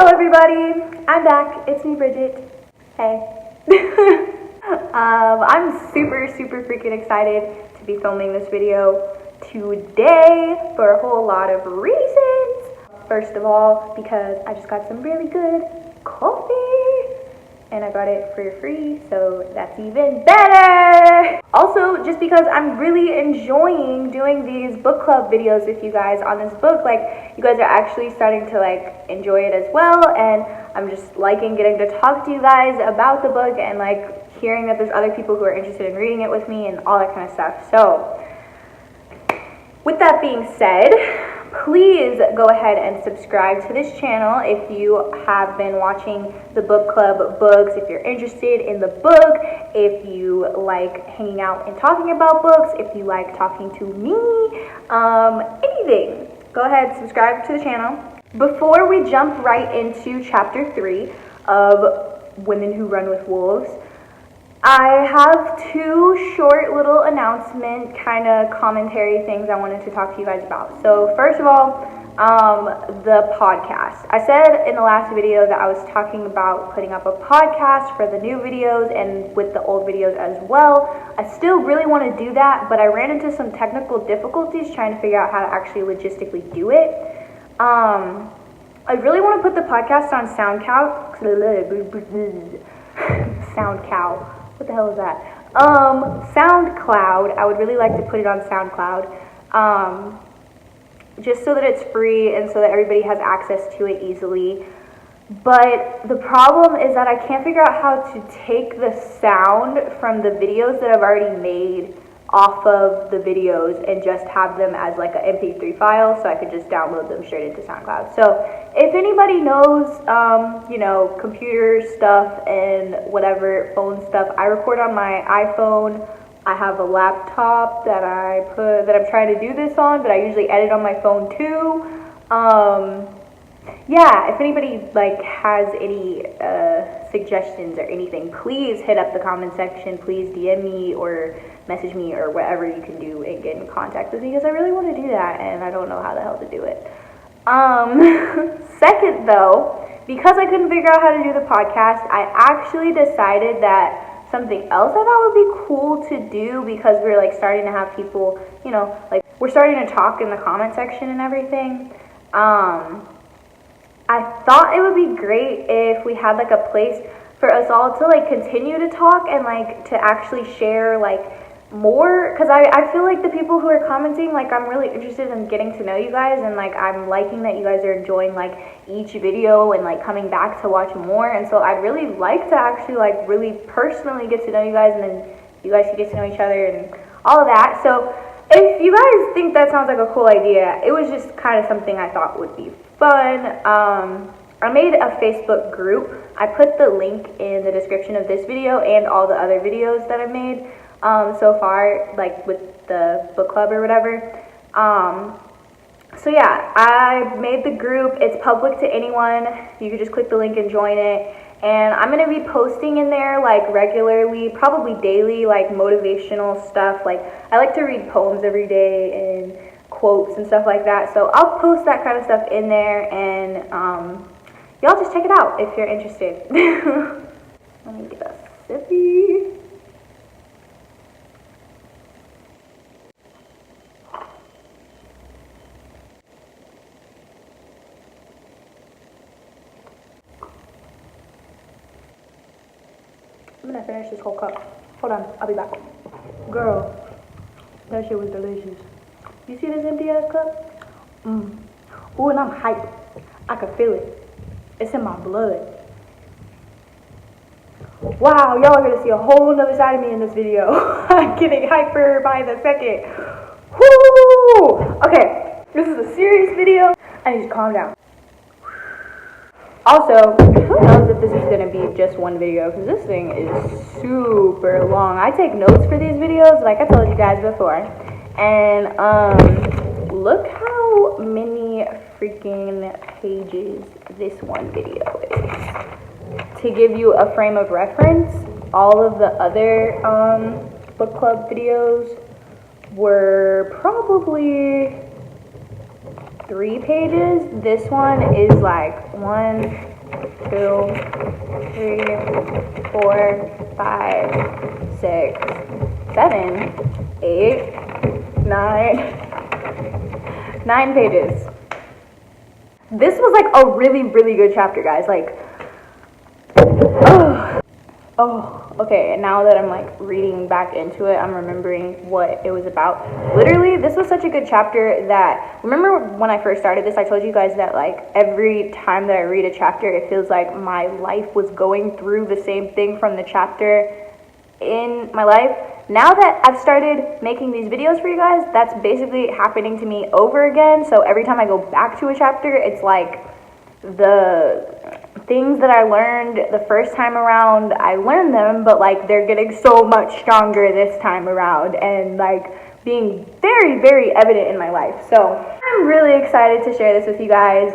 Hello everybody, I'm back. It's me, Bridget. Hey. I'm super freaking excited to be filming this video today for a whole lot of reasons. First of all, because I just got some really good coffee and I got it for free, so that's even better. Also, just because I'm really enjoying doing these book club videos with you guys on this book. Like, you guys are actually starting to like enjoy it as well, and I'm just liking getting to talk to you guys about the book and like hearing that there's other people who are interested in reading it with me and all that kind of stuff. So with that being said, please go ahead and subscribe to this channel if you have been watching the book club books, if you're interested in the book, if you like hanging out and talking about books, if you like talking to me, anything. Go ahead, subscribe to the channel. Before we jump right into chapter 3 of Women Who Run with Wolves, I have two short little announcement kind of commentary things I wanted to talk to you guys about. So first of all, the podcast. I said in the last video that I was talking about putting up a podcast for the new videos and with the old videos as well. I still really want to do that, but I ran into some technical difficulties trying to figure out how to actually logistically do it. I really want to put the podcast on SoundCloud. What the hell is that? SoundCloud. I would really like to put it on SoundCloud. Just so that it's free and so that everybody has access to it easily. But the problem is that I can't figure out how to take the sound from the videos that I've already made off of the videos and just have them as like an MP3 file, so I could just download them straight into SoundCloud. So if anybody knows, you know, computer stuff and whatever, phone stuff, I record on my iPhone. I have a laptop that I'm trying to do this on, but I usually edit on my phone too. Yeah, if anybody like has any suggestions or anything, please hit up the comment section. Please DM me or message me or whatever you can do and get in contact with me, because I really want to do that and I don't know how the hell to do it. Second though, because I couldn't figure out how to do the podcast, I actually decided that something else I thought would be cool to do, because we're like starting to have people, you know, like we're starting to talk in the comment section and everything. I thought it would be great if we had like a place for us all to like continue to talk and like to actually share like more, because I feel like the people who are commenting, like I'm really interested in getting to know you guys, and like I'm liking that you guys are enjoying like each video and like coming back to watch more. And so I'd really like to actually like really personally get to know you guys, and then you guys can get to know each other and all of that. So if you guys think that sounds like a cool idea, it was just kind of something I thought would be fun. I made a Facebook group. I put the link in the description of this video and all the other videos that I've made so far, like with the book club or whatever. So yeah, I made the group. It's public to anyone. You can just click the link and join it. And I'm going to be posting in there like regularly, probably daily, like motivational stuff. Like I like to read poems every day and quotes and stuff like that. So I'll post that kind of stuff in there, and y'all just check it out if you're interested. Let me get a sippy. I'm gonna finish this whole cup. Hold on, I'll be back. Girl, that shit was delicious. You see this empty ass cup? Ooh, and I'm hyped. I can feel it. It's in my blood. Wow, y'all are gonna see a whole nother side of me in this video. I'm getting hyper by the second. Woo! Okay, this is a serious video. I need to calm down. Also, who knows if this is going to be just one video, because this thing is super long. I take notes for these videos, like I told you guys before. And look how many freaking pages this one video is. To give you a frame of reference, all of the other book club videos were probably 3 pages. This one is like 1, 2, 3, 4, 5, 6, 7, 8, 9 pages. This was like a really, really good chapter, guys. Like, okay, and now that I'm like reading back into it, I'm remembering what it was about. Literally, this was such a good chapter that, remember when I first started this, I told you guys that like every time that I read a chapter, it feels like my life was going through the same thing from the chapter in my life. Now that I've started making these videos for you guys, that's basically happening to me over again. So every time I go back to a chapter, it's like the things that I learned the first time around, I learned them, but like they're getting so much stronger this time around and like being very, very evident in my life. So I'm really excited to share this with you guys.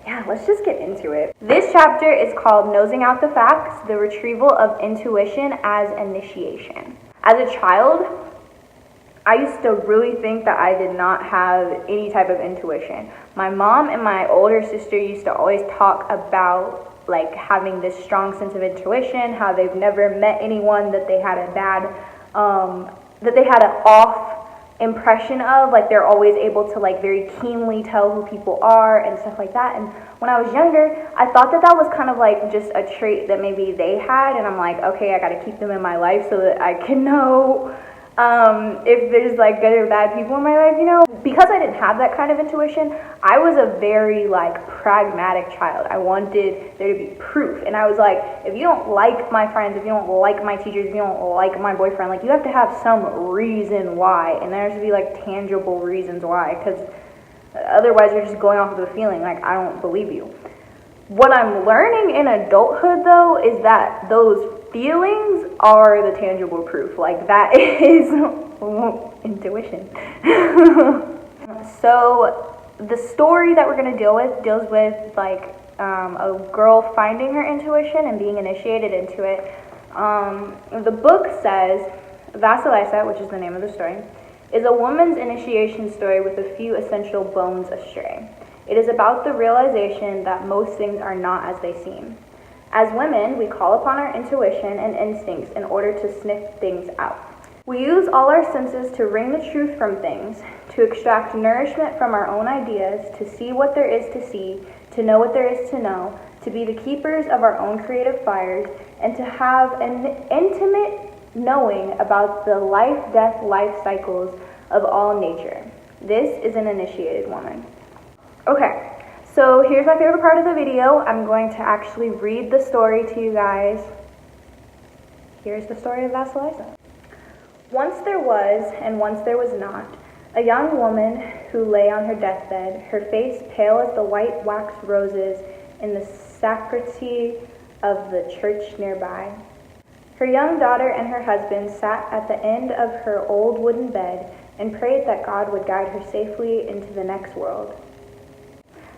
Yeah, let's just get into it. This chapter is called Nosing Out the Facts, the Retrieval of Intuition as Initiation. As a child, I used to really think that I did not have any type of intuition. My mom and my older sister used to always talk about like having this strong sense of intuition, how they've never met anyone that they had a bad, that they had an off impression of, like they're always able to like very keenly tell who people are and stuff like that. And when I was younger, I thought that that was kind of like just a trait that maybe they had, and I'm like, okay, I gotta keep them in my life so that I can know if there's like good or bad people in my life, you know. Because I didn't have that kind of intuition, I was a very like pragmatic child. I wanted there to be proof, and I was like, if you don't like my friends, if you don't like my teachers, if you don't like my boyfriend, like you have to have some reason why, and there has to be like tangible reasons why, because otherwise you're just going off of a feeling. Like, I don't believe you. What I'm learning in adulthood though is that those feelings are the tangible proof. Like, that is intuition. So the story that we're going to deals with like a girl finding her intuition and being initiated into it. The book says Vasalisa, which is the name of the story, is a woman's initiation story with a few essential bones astray. It is about the realization that most things are not as they seem. As women, we call upon our intuition and instincts in order to sniff things out. We use all our senses to wring the truth from things, to extract nourishment from our own ideas, to see what there is to see, to know what there is to know, to be the keepers of our own creative fires, and to have an intimate knowing about the life-death life cycles of all nature. This is an initiated woman. Okay. So here's my favorite part of the video. I'm going to actually read the story to you guys. Here's the story of Vasalisa. Once there was, and once there was not, a young woman who lay on her deathbed, her face pale as the white wax roses in the sacristy of the church nearby. Her young daughter and her husband sat at the end of her old wooden bed and prayed that God would guide her safely into the next world.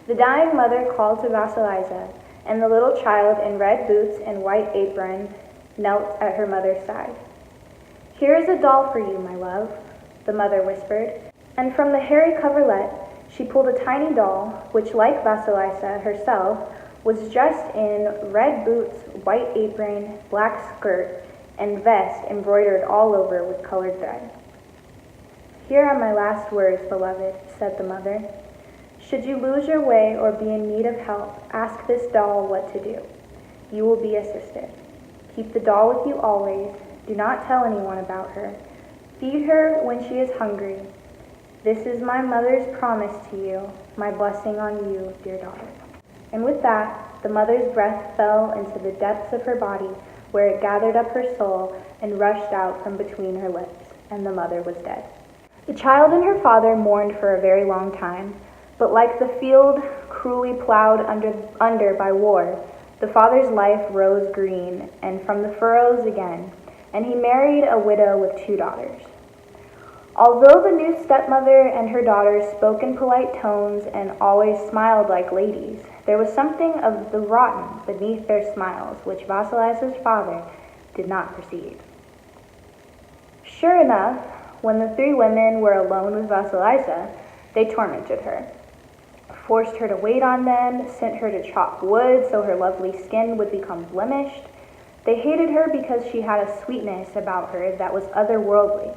The dying mother called to Vasalisa, and the little child in red boots and white apron knelt at her mother's side. "Here is a doll for you, my love," the mother whispered, and from the hairy coverlet she pulled a tiny doll, which, like Vasalisa herself, was dressed in red boots, white apron, black skirt, and vest embroidered all over with colored thread. "Here are my last words, beloved," said the mother. "Should you lose your way or be in need of help, ask this doll what to do. You will be assisted. Keep the doll with you always. Do not tell anyone about her. Feed her when she is hungry. This is my mother's promise to you, my blessing on you, dear daughter." And with that, the mother's breath fell into the depths of her body, where it gathered up her soul and rushed out from between her lips, and the mother was dead. The child and her father mourned for a very long time. But like the field cruelly plowed under by war, the father's life rose green and from the furrows again, and he married a widow with 2 daughters. Although the new stepmother and her daughters spoke in polite tones and always smiled like ladies, there was something of the rotten beneath their smiles which Vasalisa's father did not perceive. Sure enough, when the 3 women were alone with Vasalisa, They tormented her, forced her to wait on them, sent her to chop wood so her lovely skin would become blemished. They hated her because she had a sweetness about her that was otherworldly.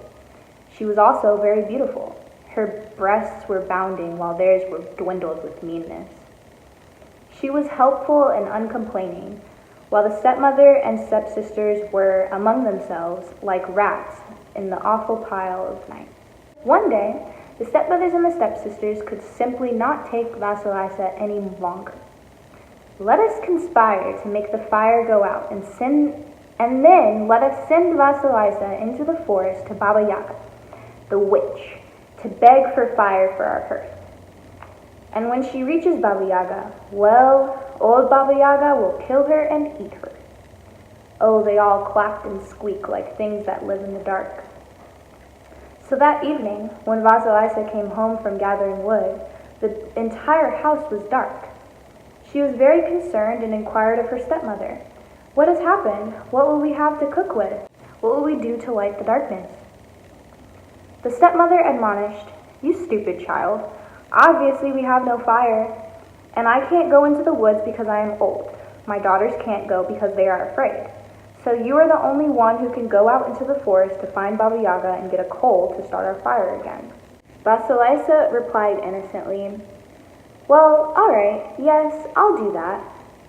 She was also very beautiful. Her breasts were bounding while theirs were dwindled with meanness. She was helpful and uncomplaining, while the stepmother and stepsisters were among themselves like rats in the awful pile of night. One day, the stepmothers and the stepsisters could simply not take Vasalisa any longer. "Let us conspire to make the fire go out and then let us send Vasalisa into the forest to Baba Yaga, the witch, to beg for fire for our hearth. And when she reaches Baba Yaga, well, old Baba Yaga will kill her and eat her." Oh, they all clacked and squeaked like things that live in the dark. So that evening, when Vasalisa came home from gathering wood, the entire house was dark. She was very concerned and inquired of her stepmother, "What has happened? What will we have to cook with? What will we do to light the darkness?" The stepmother admonished, "You stupid child. Obviously we have no fire, and I can't go into the woods because I am old. My daughters can't go because they are afraid. So you are the only one who can go out into the forest to find Baba Yaga and get a coal to start our fire again." Vasalisa replied innocently, "Well, all right, yes, I'll do that."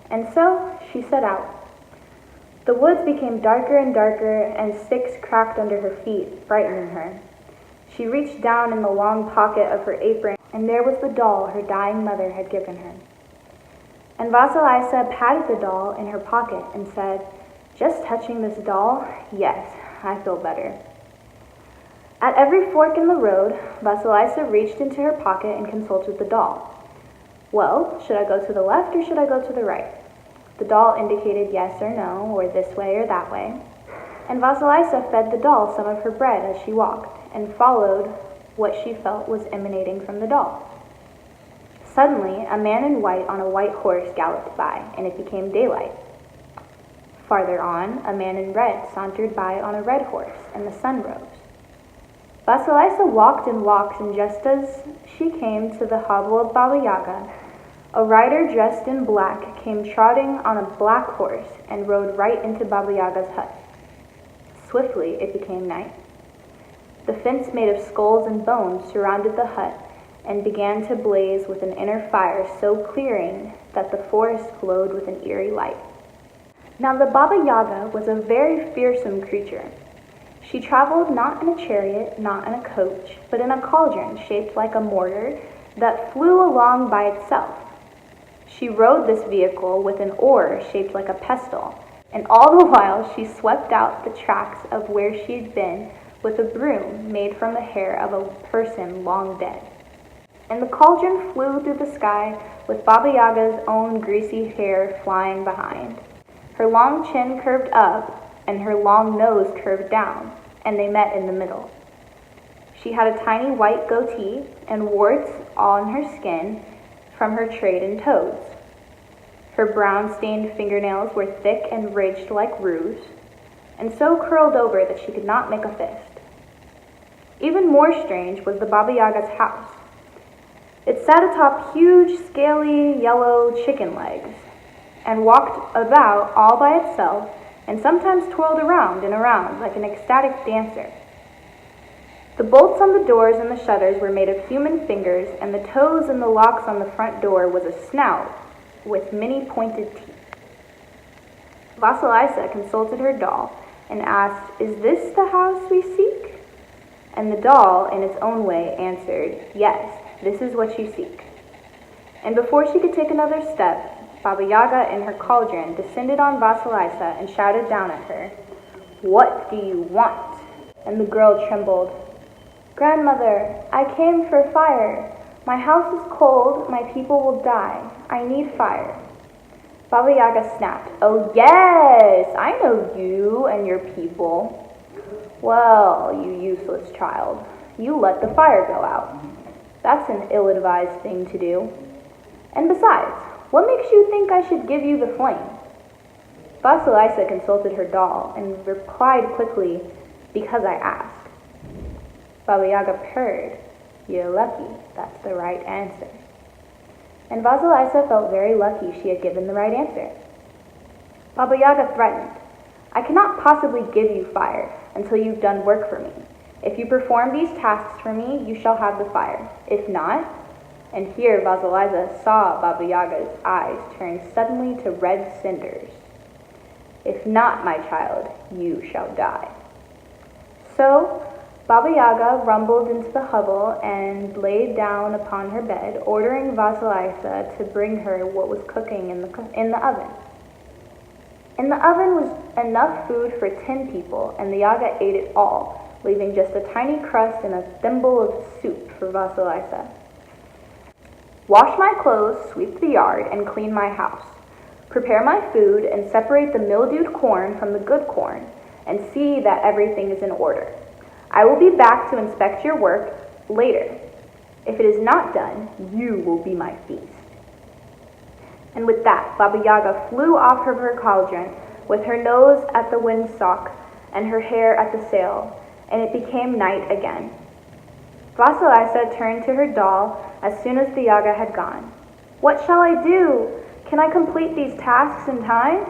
And so she set out. The woods became darker and darker, and sticks cracked under her feet, frightening her. She reached down in the long pocket of her apron, and there was the doll her dying mother had given her. And Vasalisa patted the doll in her pocket and said, "Just touching this doll, yes, I feel better." At every fork in the road, Vasalisa reached into her pocket and consulted the doll. "Well, should I go to the left or should I go to the right?" The doll indicated yes or no, or this way or that way. And Vasalisa fed the doll some of her bread as she walked, and followed what she felt was emanating from the doll. Suddenly, a man in white on a white horse galloped by, and it became daylight. Farther on, a man in red sauntered by on a red horse, and the sun rose. Vasalisa walked, and just as she came to the hovel of Baba Yaga, a rider dressed in black came trotting on a black horse and rode right into Baba Yaga's hut. Swiftly, it became night. The fence made of skulls and bones surrounded the hut and began to blaze with an inner fire so clearing that the forest glowed with an eerie light. Now the Baba Yaga was a very fearsome creature. She traveled not in a chariot, not in a coach, but in a cauldron shaped like a mortar that flew along by itself. She rode this vehicle with an oar shaped like a pestle, and all the while she swept out the tracks of where she had been with a broom made from the hair of a person long dead. And the cauldron flew through the sky with Baba Yaga's own greasy hair flying behind. Her long chin curved up and her long nose curved down, and they met in the middle. She had a tiny white goatee and warts on her skin from her trade in toads. Her brown-stained fingernails were thick and ridged like roos, and so curled over that she could not make a fist. Even more strange was the Baba Yaga's house. It sat atop huge, scaly, yellow chicken legs, and walked about all by itself, and sometimes twirled around and around like an ecstatic dancer. The bolts on the doors and the shutters were made of human fingers, and the toes and the locks on the front door was a snout with many pointed teeth. Vasalisa consulted her doll and asked, "Is this the house we seek?" And the doll, in its own way, answered, "Yes, this is what you seek." And before she could take another step, Baba Yaga in her cauldron descended on Vasalisa and shouted down at her, "What do you want?" And the girl trembled. "Grandmother, I came for fire. My house is cold, my people will die. I need fire." Baba Yaga snapped, "Oh yes, I know you and your people. Well, you useless child, you let the fire go out. That's an ill-advised thing to do. And besides, what makes you think I should give you the flame?" Vasalisa consulted her doll and replied quickly, "Because I asked." Baba Yaga purred. You're lucky. That's the right answer. And Vasalisa felt very lucky she had given the right answer. Baba Yaga threatened, I cannot possibly give you fire until you've done work for me. If you perform these tasks for me, you shall have the fire. If not, and here Vasalisa saw Baba Yaga's eyes turn suddenly to red cinders. If not, my child, you shall die. So, Baba Yaga rumbled into the hovel and laid down upon her bed, ordering Vasalisa to bring her what was cooking in the oven. In the oven was enough food for 10 people, and the Yaga ate it all, leaving just a tiny crust and a thimble of soup for Vasalisa. Wash my clothes, sweep the yard, and clean my house. Prepare my food and separate the mildewed corn from the good corn, and see that everything is in order. I will be back to inspect your work later. If it is not done, you will be my feast. And with that, Baba Yaga flew off of her cauldron, with her nose at the windsock and her hair at the sail, and it became night again. Vasalisa turned to her doll as soon as the Yaga had gone. What shall I do? Can I complete these tasks in time?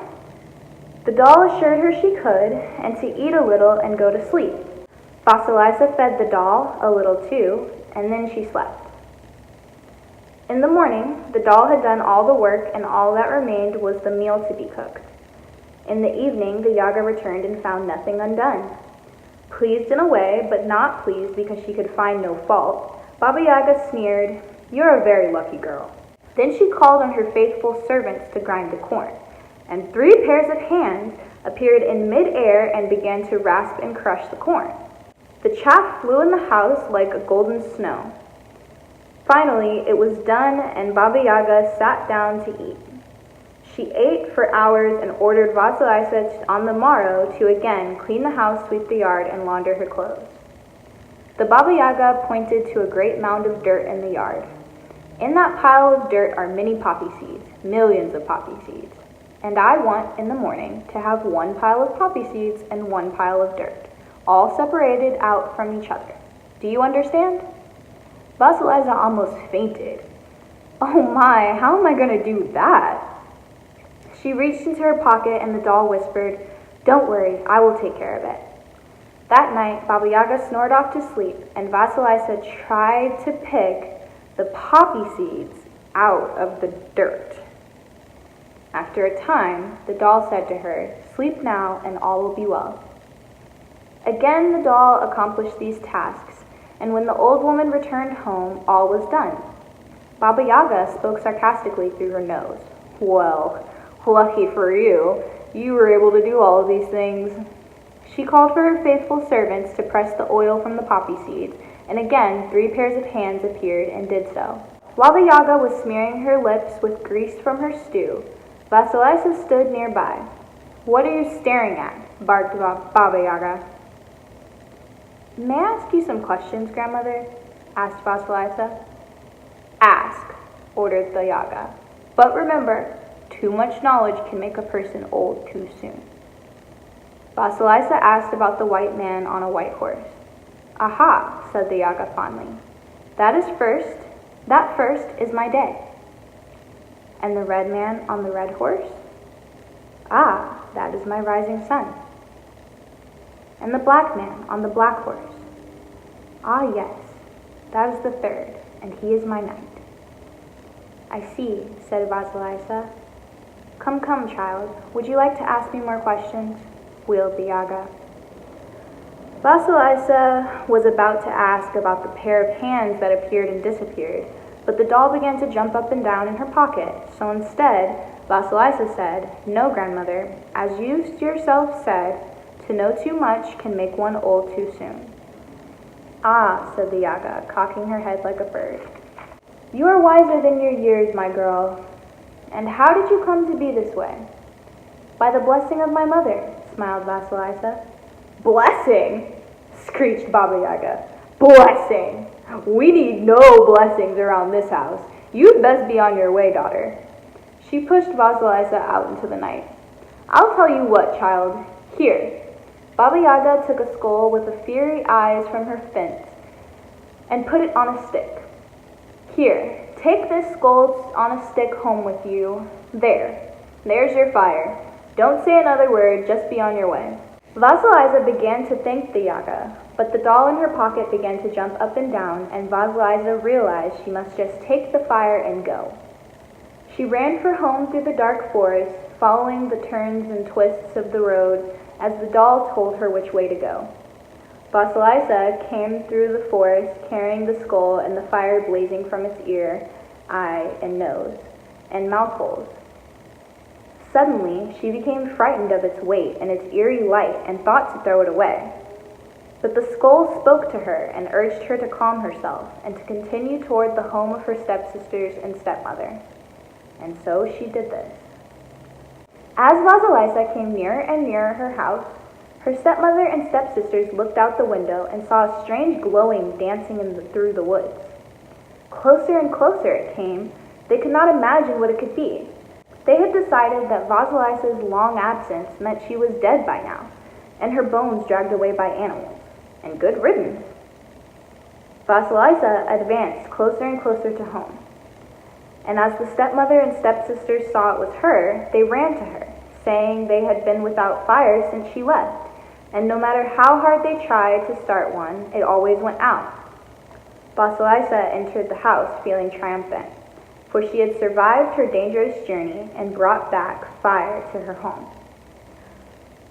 The doll assured her she could, and to eat a little and go to sleep. Vasalisa fed the doll a little too, and then she slept. In the morning, the doll had done all the work, and all that remained was the meal to be cooked. In the evening, the Yaga returned and found nothing undone. Pleased in a way, but not pleased because she could find no fault, Baba Yaga sneered, You're a very lucky girl. Then she called on her faithful servants to grind the corn, and 3 pairs of hands appeared in mid-air and began to rasp and crush the corn. The chaff flew in the house like golden snow. Finally, it was done, and Baba Yaga sat down to eat. She ate for hours and ordered Vasalisa on the morrow to again clean the house, sweep the yard, and launder her clothes. The Baba Yaga pointed to a great mound of dirt in the yard. In that pile of dirt are many poppy seeds, millions of poppy seeds. And I want, in the morning, to have 1 pile of poppy seeds and 1 pile of dirt, all separated out from each other. Do you understand? Vasalisa almost fainted. Oh my, how am I going to do that? She reached into her pocket and the doll whispered, Don't worry, I will take care of it. That night, Baba Yaga snored off to sleep, and Vasalisa tried to pick the poppy seeds out of the dirt. After a time, the doll said to her, Sleep now, and all will be well. Again the doll accomplished these tasks, and when the old woman returned home, all was done. Baba Yaga spoke sarcastically through her nose. Well, lucky for you, you were able to do all of these things. She called for her faithful servants to press the oil from the poppy seeds, and again 3 pairs of hands appeared and did so. While the Yaga was smearing her lips with grease from her stew, Vasalisa stood nearby. What are you staring at? Barked Baba Yaga. May I ask you some questions, grandmother? Asked Vasalisa. Ask, ordered the Yaga. But remember, too much knowledge can make a person old too soon. Vasalisa asked about the white man on a white horse. Aha, said the Yaga fondly. That first is my day. And the red man on the red horse? Ah, that is my rising sun. And the black man on the black horse? Ah, yes, that is the third, and he is my knight. I see, said Vasalisa. Come, child, would you like to ask me more questions? Wheeled the Yaga. Vasalisa was about to ask about the pair of hands that appeared and disappeared, but the doll began to jump up and down in her pocket, so instead, Vasalisa said, No, grandmother, as you yourself said, to know too much can make one old too soon. Ah, said the Yaga, cocking her head like a bird. You are wiser than your years, my girl. And how did you come to be this way? By the blessing of my mother, smiled Vasalisa. Blessing? Screeched Baba Yaga. Blessing! We need no blessings around this house. You'd best be on your way, daughter. She pushed Vasalisa out into the night. I'll tell you what, child. Here. Baba Yaga took a skull with the fiery eyes from her fence, and put it on a stick. Here, take this skull on a stick home with you. There's your fire. Don't say another word, just be on your way. Vasalisa began to thank the Yaga, but the doll in her pocket began to jump up and down, and Vasalisa realized she must just take the fire and go. She ran for home through the dark forest, following the turns and twists of the road as the doll told her which way to go. Vasalisa came through the forest carrying the skull and the fire blazing from its ear, eye, and nose, and mouth holes. Suddenly, she became frightened of its weight and its eerie light and thought to throw it away. But the skull spoke to her and urged her to calm herself and to continue toward the home of her stepsisters and stepmother. And so she did this. As Vasalisa came nearer and nearer her house, her stepmother and stepsisters looked out the window and saw a strange glowing dancing through the woods. Closer and closer it came. They could not imagine what it could be. They had decided that Vasalisa's long absence meant she was dead by now, and her bones dragged away by animals. And good riddance. Vasalisa advanced closer and closer to home. And as the stepmother and stepsisters saw it was her, they ran to her, saying they had been without fire since she left, and no matter how hard they tried to start one, it always went out. Vasalisa entered the house feeling triumphant, for she had survived her dangerous journey and brought back fire to her home.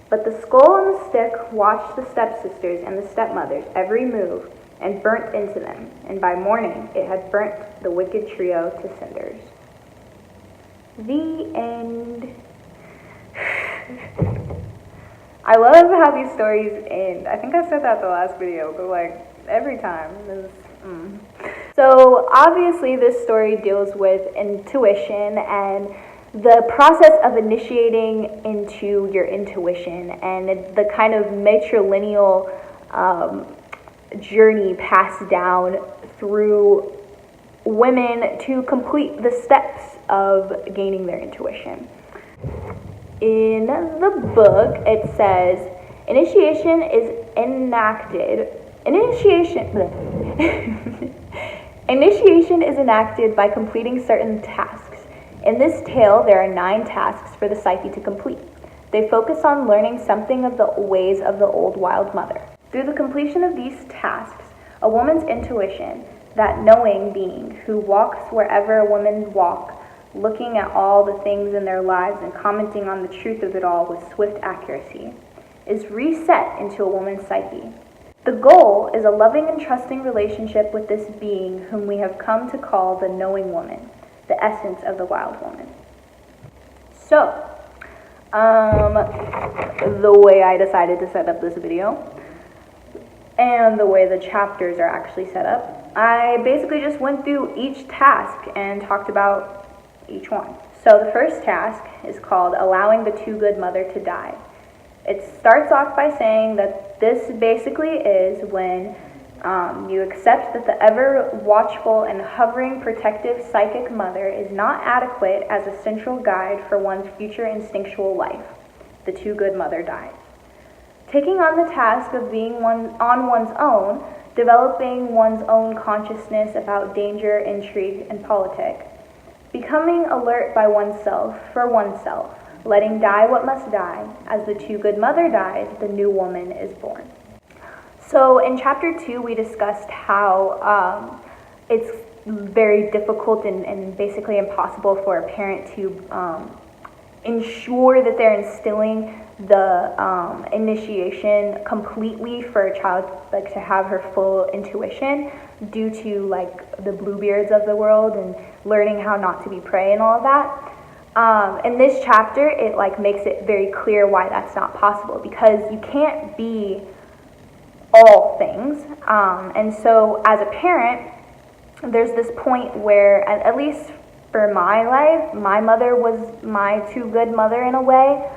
But the skull and the stick watched the stepsisters and the stepmother's every move and burnt into them, and by morning it had burnt the wicked trio to cinders. The end. I love how these stories end. I think I said that the last video, but like every time. So obviously this story deals with intuition and the process of initiating into your intuition and the kind of matrilineal journey passed down through women to complete the steps of gaining their intuition. In the book, it says, initiation is enacted by completing certain tasks. In this tale, there are 9 tasks for the psyche to complete. They focus on learning something of the ways of the old wild mother. Through the completion of these tasks, a woman's intuition, that knowing being who walks wherever women walk, looking at all the things in their lives and commenting on the truth of it all with swift accuracy, is reset into a woman's psyche. The goal is a loving and trusting relationship with this being whom we have come to call the knowing woman, the essence of the wild woman. So, the way I decided to set up this video and the way the chapters are actually set up, I basically just went through each task and talked about each one. So the first task is called allowing the too good mother to die. It starts off by saying that this basically is when you accept that the ever watchful and hovering protective psychic mother is not adequate as a central guide for one's future instinctual life. The too good mother dies. Taking on the task of being on one's own, developing one's own consciousness about danger, intrigue, and politic. Becoming alert by oneself, for oneself, letting die what must die. As the too good mother dies, the new woman is born. So in chapter 2, we discussed how it's very difficult and basically impossible for a parent to ensure that they're instilling the initiation completely for a child, like to have her full intuition, due to like the Bluebeards of the world and learning how not to be prey and all of that. In this chapter, it like makes it very clear why that's not possible, because you can't be all things. And so as a parent, there's this point where, at least for my life, my mother was my too good mother in a way.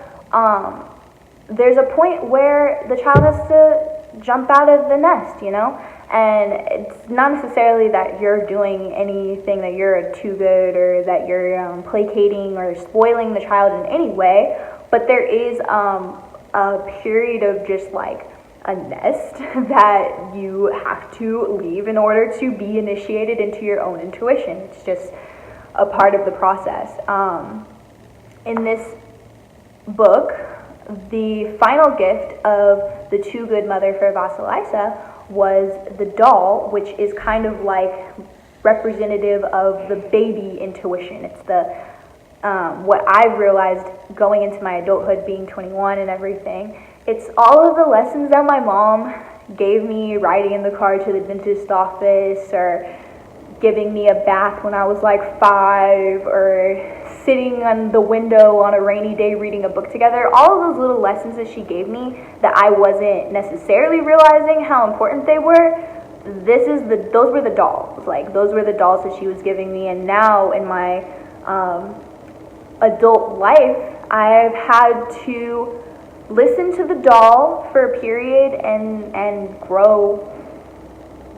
There's a point where the child has to jump out of the nest, you know? And it's not necessarily that you're doing anything that you're too good or that you're placating or spoiling the child in any way, but there is a period of just like a nest that you have to leave in order to be initiated into your own intuition. It's just a part of the process. In this book, the final gift of the Too Good Mother for Vasalisa was the doll, which is kind of like representative of the baby intuition. It's the what I've realized going into my adulthood, being 21 and everything. It's all of the lessons that my mom gave me riding in the car to the dentist office, or giving me a bath when I was like 5, or sitting on the window on a rainy day reading a book together. All of those little lessons that she gave me that I wasn't necessarily realizing how important they were, those were the dolls. Like, those were the dolls that she was giving me. And now in my adult life, I've had to listen to the doll for a period and grow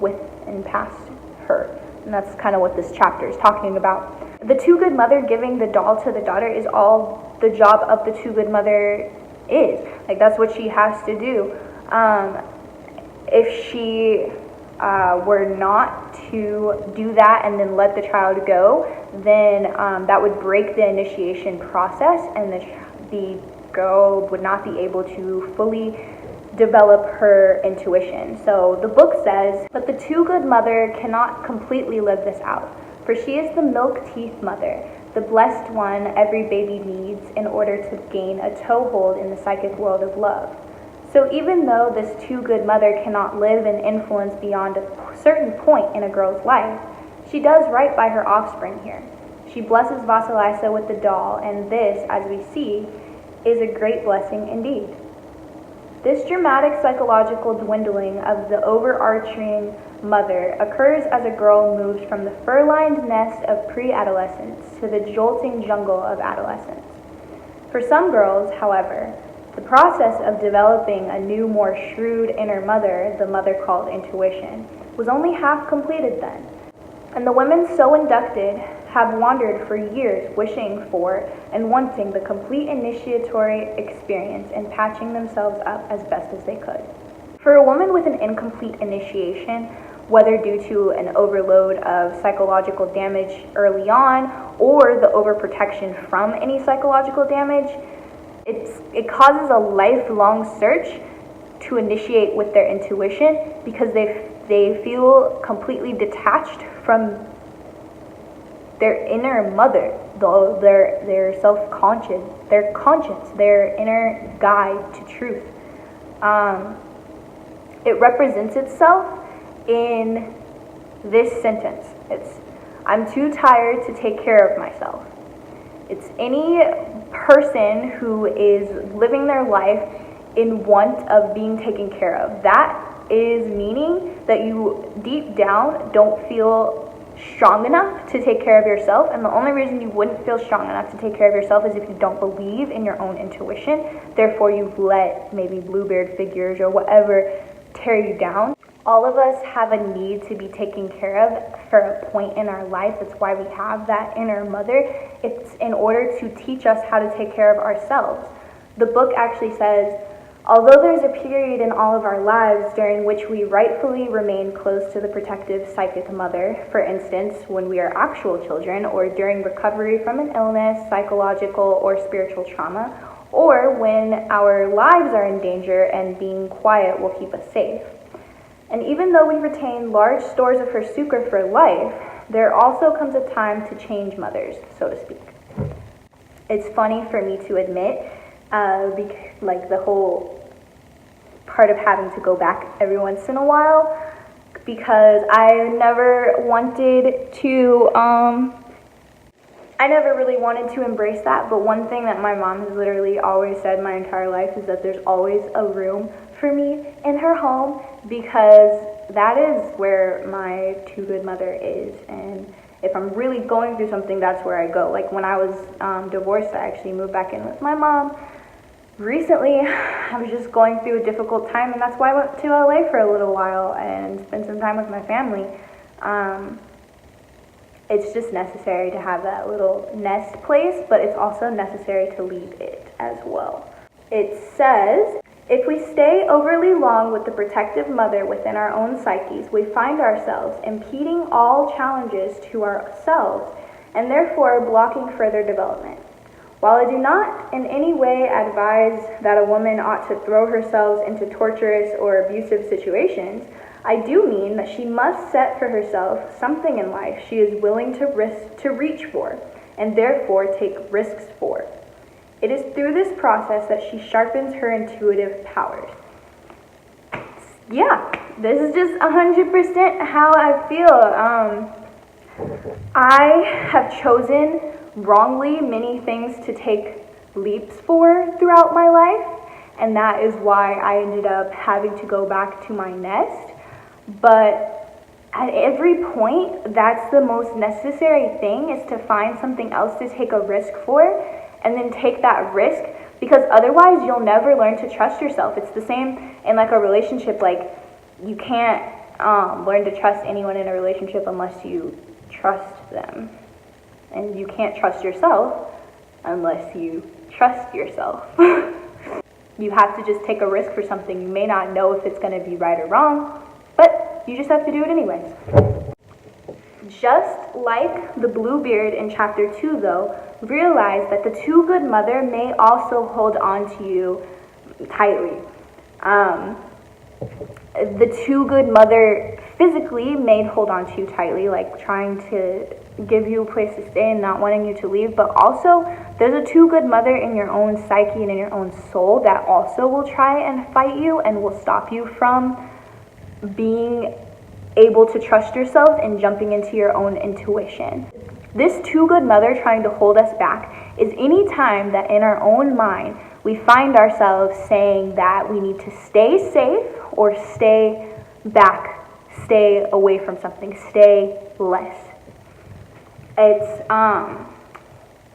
with and past her. And that's kind of what this chapter is talking about. The Too Good Mother giving the doll to the daughter is all the job of the Too Good Mother is. Like, that's what she has to do. If she were not to do that and then let the child go, then that would break the initiation process, and the girl would not be able to fully develop her intuition. So the book says, but the Too Good Mother cannot completely live this out, for she is the milk teeth mother, the blessed one every baby needs in order to gain a toehold in the psychic world of love. So even though this Too Good Mother cannot live and influence beyond a certain point in a girl's life, she does right by her offspring here. She blesses Vasalisa with the doll, and this, as we see, is a great blessing indeed. This dramatic psychological dwindling of the overarching mother occurs as a girl moves from the fur-lined nest of pre-adolescence to the jolting jungle of adolescence. For some girls, however, the process of developing a new, more shrewd inner mother, the mother called intuition, was only half completed then. And the women so inducted have wandered for years wishing for and wanting the complete initiatory experience and patching themselves up as best as they could. For a woman with an incomplete initiation, whether due to an overload of psychological damage early on or the overprotection from any psychological damage, it causes a lifelong search to initiate with their intuition, because they feel completely detached from their inner mother, their self-conscious, their conscience, their inner guide to truth. It represents itself in this sentence. It's, I'm too tired to take care of myself. It's any person who is living their life in want of being taken care of. That is meaning that you deep down don't feel strong enough to take care of yourself, and the only reason you wouldn't feel strong enough to take care of yourself is if you don't believe in your own intuition. Therefore, you've let maybe Bluebeard figures or whatever tear you down. All of us have a need to be taken care of for a point in our life. That's why we have that inner mother. It's in order to teach us how to take care of ourselves. The book actually says, although there's a period in all of our lives during which we rightfully remain close to the protective psychic mother, for instance, when we are actual children, or during recovery from an illness, psychological or spiritual trauma, or when our lives are in danger and being quiet will keep us safe. And even though we retain large stores of her succor for life, there also comes a time to change mothers, so to speak. It's funny for me to admit, like the whole part of having to go back every once in a while, because I never really wanted to embrace that. But one thing that my mom has literally always said my entire life is that there's always a room for me in her home, because that is where my Too Good Mother is. And if I'm really going through something, that's where I go. Like when I was divorced, I actually moved back in with my mom. Recently, I was just going through a difficult time, and that's why I went to LA for a little while and spent some time with my family. It's just necessary to have that little nest place, but it's also necessary to leave it as well. It says, If we stay overly long with the protective mother within our own psyches, we find ourselves impeding all challenges to ourselves and therefore blocking further development. While I do not in any way advise that a woman ought to throw herself into torturous or abusive situations, I do mean that she must set for herself something in life she is willing to reach for, and therefore take risks for. It is through this process that she sharpens her intuitive powers. Yeah, this is just 100% how I feel. I have chosen wrongly many things to take leaps for throughout my life, and that is why I ended up having to go back to my nest. But at every point, that's the most necessary thing, is to find something else to take a risk for, and then take that risk, because otherwise you'll never learn to trust yourself. It's the same in like a relationship. Like, you can't learn to trust anyone in a relationship unless you trust them, and you can't trust yourself unless you trust yourself. You have to just take a risk for something. You may not know if it's going to be right or wrong, but you just have to do it anyways. Just like the Bluebeard in chapter 2, though, realize that the too good mother may also hold on to you tightly. The too good mother physically may hold on to you tightly, like trying to give you a place to stay and not wanting you to leave, but also there's a too good mother in your own psyche and in your own soul that also will try and fight you and will stop you from being able to trust yourself and jumping into your own intuition. This too good mother trying to hold us back is any time that in our own mind we find ourselves saying that we need to stay safe or stay back, stay away from something, stay less. It's,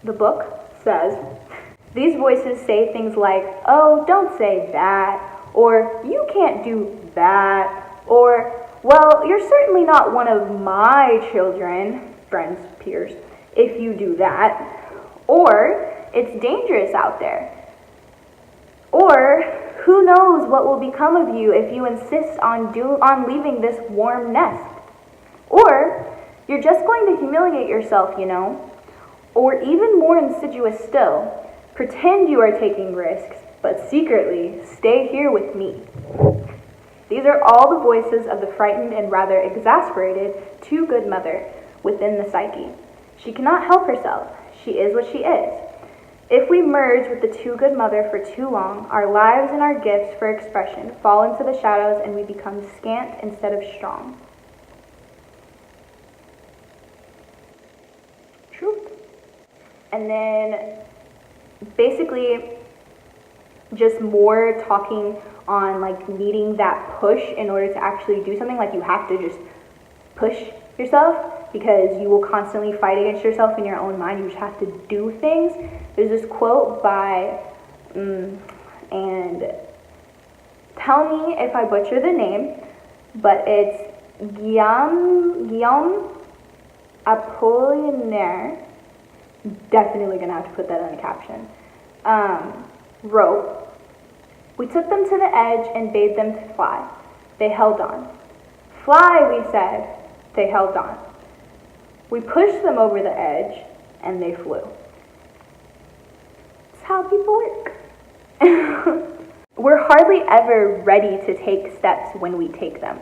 the book says, these voices say things like, oh, don't say that, or you can't do that, or, well, you're certainly not one of my children, friends, peers, if you do that, or it's dangerous out there, or who knows what will become of you if you insist on leaving this warm nest, or you're just going to humiliate yourself, you know, or even more insidious still, pretend you are taking risks, but secretly stay here with me. These are all the voices of the frightened and rather exasperated too good mother within the psyche. She cannot help herself. She is what she is. If we merge with the too good mother for too long, our lives and our gifts for expression fall into the shadows and we become scant instead of strong. Truth. And then basically just more talking on like needing that push in order to actually do something. Like, you have to just push yourself because you will constantly fight against yourself in your own mind. You just have to do things. There's this quote by, and tell me if I butcher the name, but it's Guillaume Apollinaire, definitely gonna have to put that in the caption, wrote, we took them to the edge and bade them to fly. They held on. Fly, we said. They held on. We pushed them over the edge and they flew. It's how people work. We're hardly ever ready to take steps when we take them.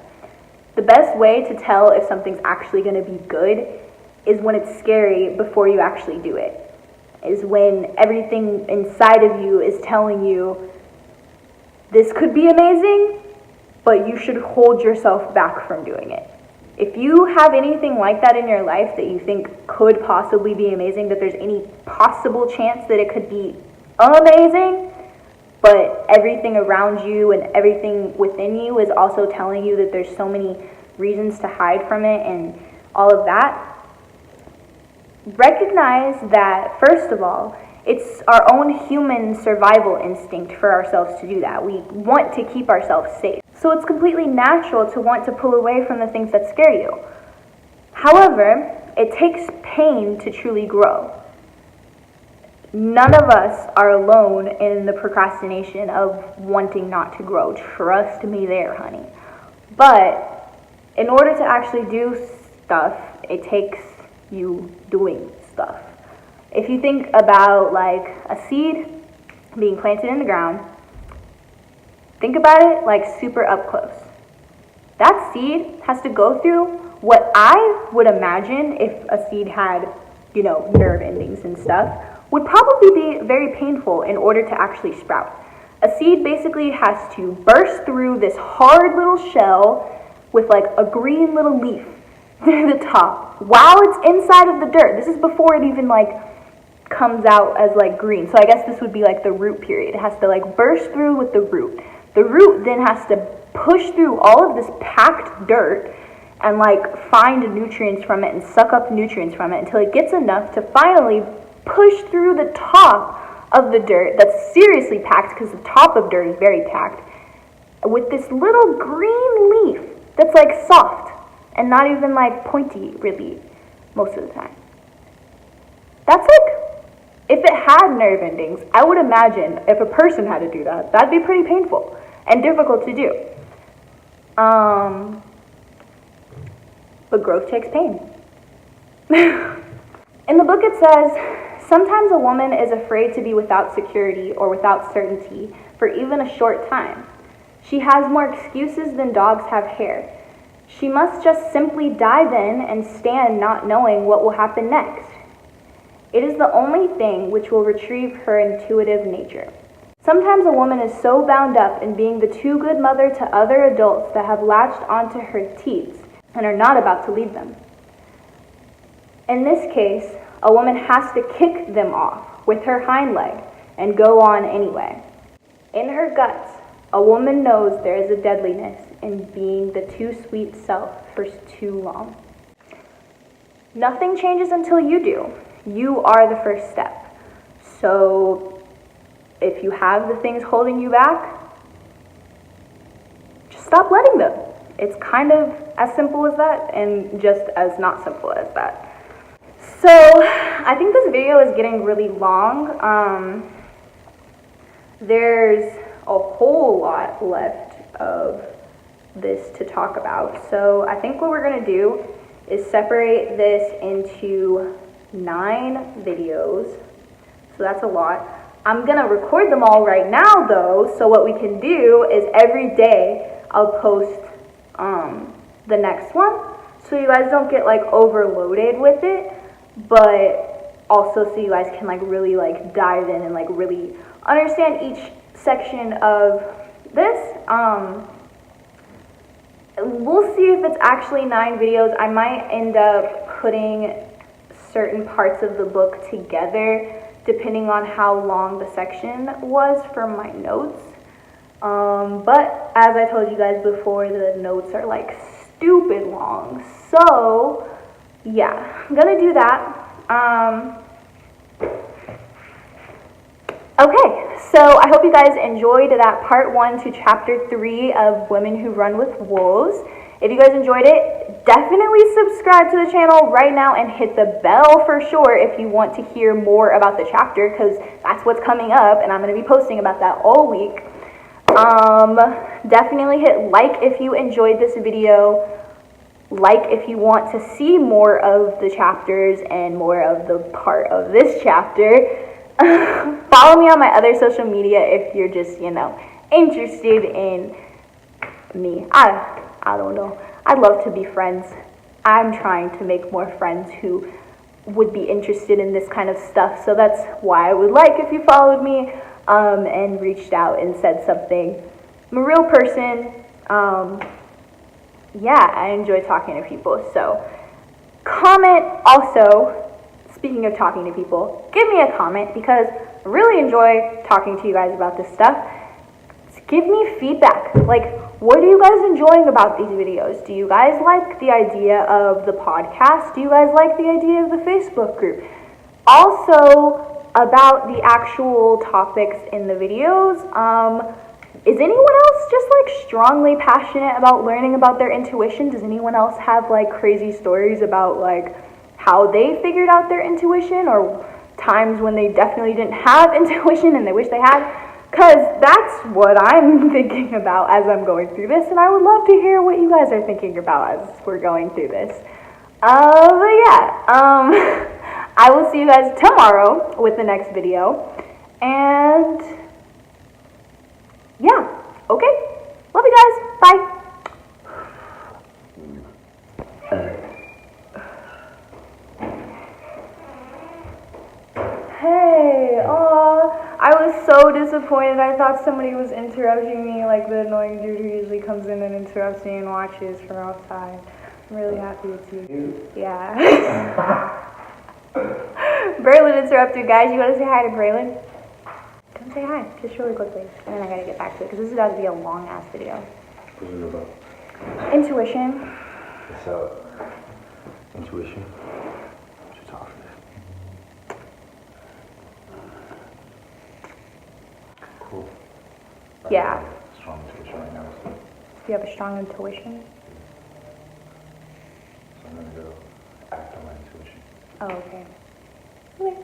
The best way to tell if something's actually going to be good is when it's scary before you actually do it. Is when everything inside of you is telling you, this could be amazing, but you should hold yourself back from doing it. If you have anything like that in your life that you think could possibly be amazing, that there's any possible chance that it could be amazing, but everything around you and everything within you is also telling you that there's so many reasons to hide from it and all of that, recognize that, first of all, it's our own human survival instinct for ourselves to do that. We want to keep ourselves safe. So it's completely natural to want to pull away from the things that scare you. However, it takes pain to truly grow. none of us are alone in the procrastination of wanting not to grow. Trust me there, honey. But in order to actually do stuff, it takes you doing stuff. If you think about like a seed being planted in the ground, think about it like super up close. That seed has to go through what I would imagine if a seed had, nerve endings and stuff, would probably be very painful in order to actually sprout. A seed basically has to burst through this hard little shell with like a green little leaf near the top while it's inside of the dirt. This is before it even like comes out as like green. So I guess this would be like the root period. It has to like burst through with the root. The root then has to push through all of this packed dirt and like find nutrients from it and suck up nutrients from it until it gets enough to finally push through the top of the dirt that's seriously packed, because the top of dirt is very packed, with this little green leaf that's like soft and not even like pointy really most of the time. That's like, if it had nerve endings, I would imagine if a person had to do that, that'd be pretty painful and difficult to do. But growth takes pain. In the book it says, sometimes a woman is afraid to be without security or without certainty for even a short time. She has more excuses than dogs have hair. She must just simply dive in and stand not knowing what will happen next. It is the only thing which will retrieve her intuitive nature. Sometimes a woman is so bound up in being the too good mother to other adults that have latched onto her teats and are not about to leave them. In this case, a woman has to kick them off with her hind leg and go on anyway. In her guts, a woman knows there is a deadliness in being the too sweet self for too long. Nothing changes until you do. You are the first step. So if you have the things holding you back, just stop letting them. It's kind of as simple as that, and just as not simple as that. So I think this video is getting really long. There's a whole lot left of this to talk about. So I think what we're going to do is separate this into 9 videos. So that's a lot. I'm going to record them all right now though, so what we can do is every day I'll post the next one, so you guys don't get like overloaded with it, but also so you guys can like really like dive in and like really understand each section of this. We'll see if it's actually 9 videos. I might end up putting certain parts of the book together depending on how long the section was for my notes. But as I told you guys before, the notes are like stupid long. So yeah, I'm gonna do that. Okay, so I hope you guys enjoyed that part 1 to chapter 3 of Women Who Run with Wolves. If you guys enjoyed it, definitely subscribe to the channel right now and hit the bell for sure if you want to hear more about the chapter, because that's what's coming up and I'm going to be posting about that all week. Definitely hit like if you enjoyed this video, like if you want to see more of the chapters and more of the part of this chapter. Follow me on my other social media if you're just, interested in me. I don't know. I'd love to be friends. I'm trying to make more friends who would be interested in this kind of stuff. So that's why I would like if you followed me and reached out and said something. I'm a real person. Yeah, I enjoy talking to people. So comment also. Speaking of talking to people, give me a comment because I really enjoy talking to you guys about this stuff. Give me feedback. Like, what are you guys enjoying about these videos? Do you guys like the idea of the podcast? Do you guys like the idea of the Facebook group? Also, about the actual topics in the videos, is anyone else just like strongly passionate about learning about their intuition? Does anyone else have like crazy stories about like how they figured out their intuition or times when they definitely didn't have intuition and they wish they had. Because that's what I'm thinking about as I'm going through this, and I would love to hear what you guys are thinking about as we're going through this. But yeah, I will see you guys tomorrow with the next video, and yeah, okay, love you guys, bye. Hey, I was so disappointed. I thought somebody was interrupting me, like the annoying dude who usually comes in and interrupts me and watches from outside. I'm really happy it's you. Yeah. Braylon interrupted, guys. You want to say hi to Braylon? Come say hi, just really quickly. And then I gotta get back to it, because this is about to be a long-ass video. What's it about? Intuition. What's up? Intuition? What you talking about? Cool. Yeah. Strong intuition right now. So You have a strong intuition? I'm gonna go act on my intuition. Oh, okay. Okay.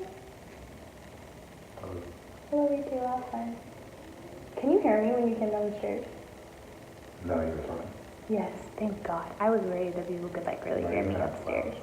I love you too, last time. Can you hear me when you came down the stairs? No, you're fine. Yes, thank God. I was worried that people could like really hear me upstairs.